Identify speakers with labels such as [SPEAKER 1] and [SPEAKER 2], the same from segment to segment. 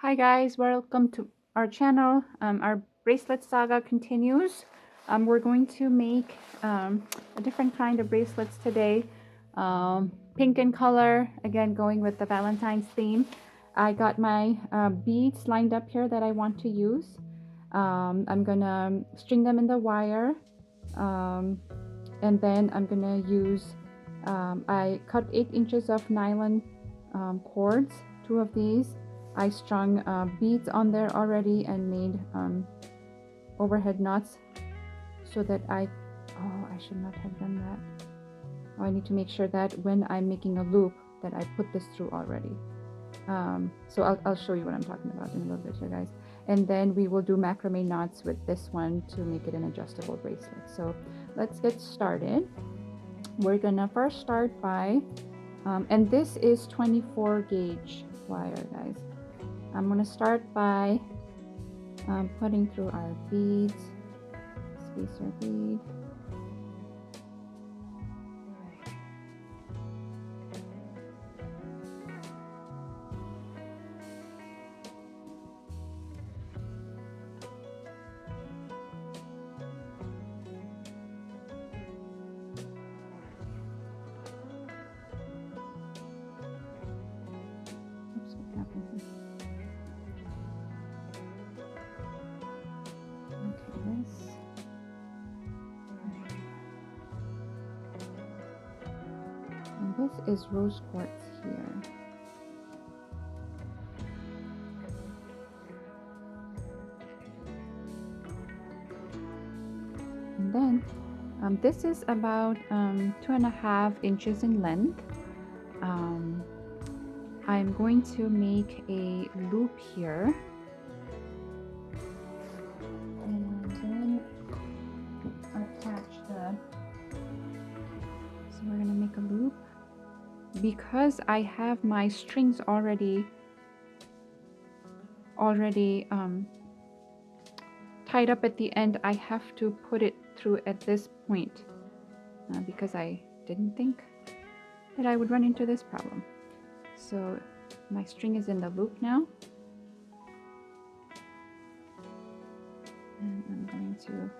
[SPEAKER 1] Hi guys, welcome to our channel. Our bracelet saga continues. We're going to make a different kind of bracelets today. Pink in color, again going with the Valentine's theme. I got my beads lined up here that I want to use. I'm gonna string them in the wire, and then I'm gonna use, I cut 8 inches of nylon cords, 2 of these. I strung beads on there already and made overhead knots so that I should not have done that. I need to make sure that when I'm making a loop that I put this through already. So I'll show you what I'm talking about in a little bit here, guys. And then we will do macrame knots with this one to make it an adjustable bracelet. So let's get started. We're gonna first start by, and this is 24 gauge wire, guys. I'm going to start by putting through our beads, spacer bead. Oops, what happened here? Okay, this. And this is rose quartz here. And then this is about 2.5 inches in length. I'm going to make a loop here. And then attach the, so we're going to make a loop. Because I have my strings already tied up at the end, I have to put it through at this point because I didn't think that I would run into this problem. So my string is in the loop now, and I'm going to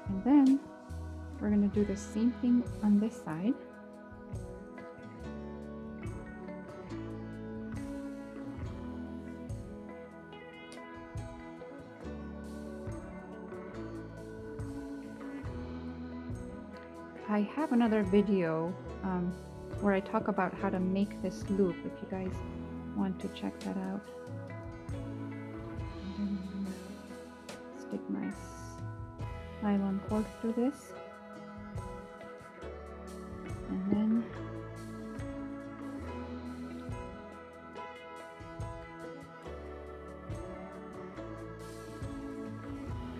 [SPEAKER 1] and then we're going to do the same thing on this side. I have another video where I talk about how to make this loop if you guys want to check that out. And then I'm gonna stick my nylon cord through this, and then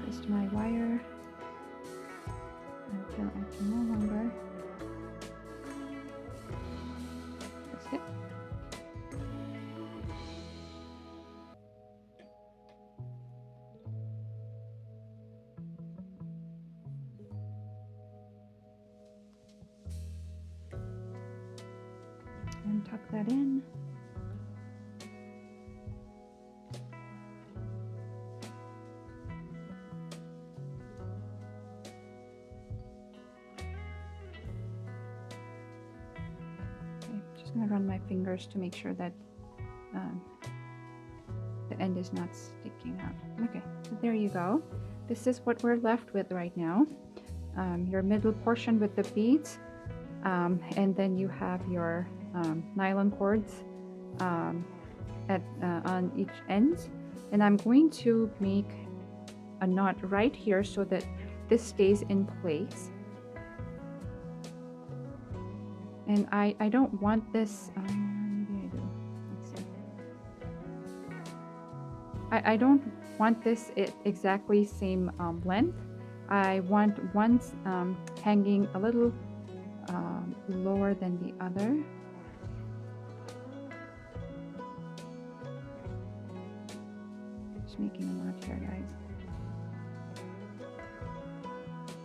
[SPEAKER 1] twist my wire until I can no longer twist it. And tuck that in. Okay, just gonna run my fingers to make sure that the end is not sticking out. Okay, so there you go. This is what we're left with right now. Your middle portion with the beads, and then you have your nylon cords on each end, and I'm going to make a knot right here so that this stays in place. And I don't want this, maybe I do, let's see. I don't want this exactly same length. I want one hanging a little lower than the other. Just making a knot here, guys.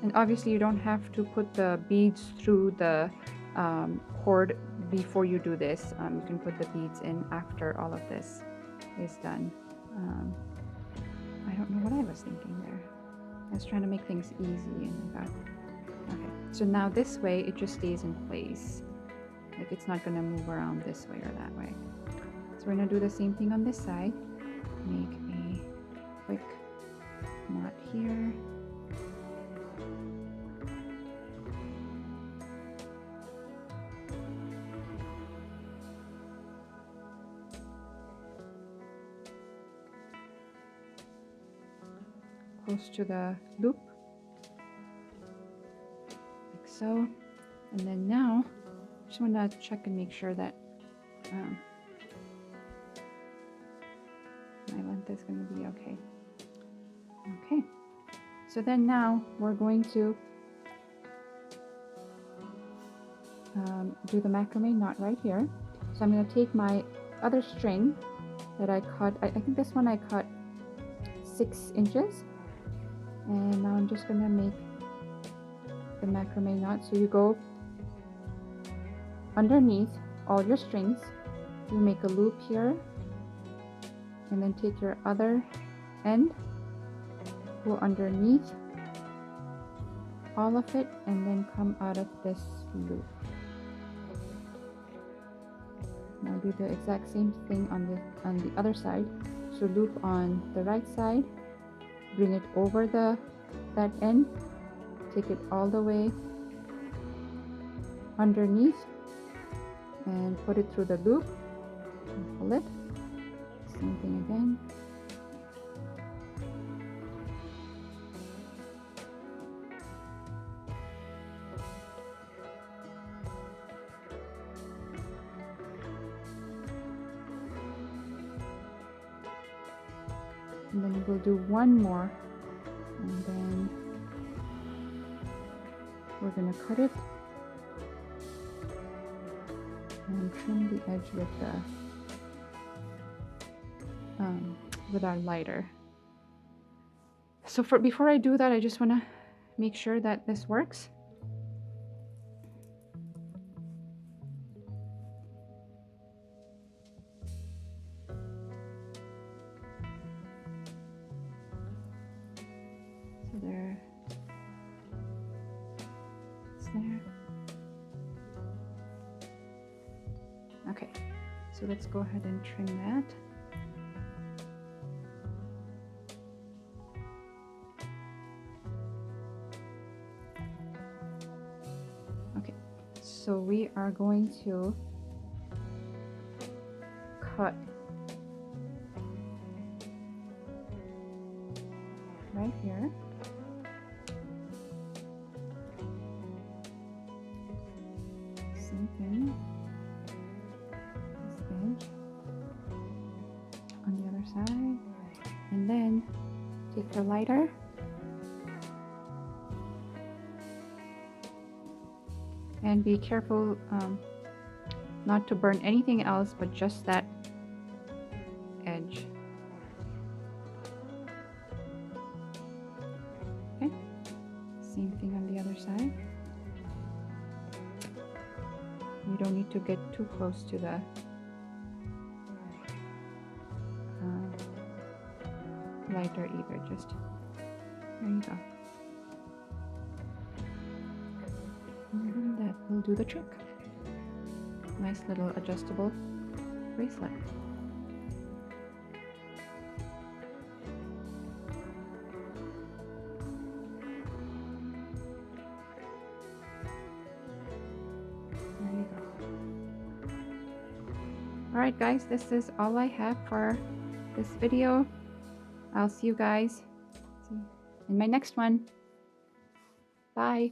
[SPEAKER 1] And obviously you don't have to put the beads through the cord before you do this. You can put the beads in after all of this is done. I don't know what I was thinking there. I was trying to make things easy and I got... Okay, so now this way it just stays in place. Like it's not gonna move around this way or that way. So we're gonna do the same thing on this side. Make a quick knot here. Close to the loop, like so. And then now, just want to check and make sure that my length is going to be okay. Okay, so then now we're going to do the macrame knot right here. So I'm going to take my other string that I cut. I think this one I cut 6 inches. And now I'm just going to make the macrame knot. So you go underneath all your strings, you make a loop here, and then take your other end, go underneath all of it, and then come out of this loop. Now do the exact same thing on the other side. So loop on the right side, bring it over that end, take it all the way underneath and put it through the loop and pull it. Same thing again. And then we'll do one more, and then we're going to cut it and trim the edge with our lighter. So before I do that, I just want to make sure that this works. There. Okay, so let's go ahead and trim that. Okay, so we are going to cut right here. Same thing, this edge on the other side, and then take your lighter and be careful not to burn anything else but just that edge. Okay, same thing on the other side. You don't need to get too close to the lighter either, just there you go. And that will do the trick. Nice little adjustable bracelet. There you go. Alright guys, this is all I have for this video. I'll see you guys in my next one. Bye.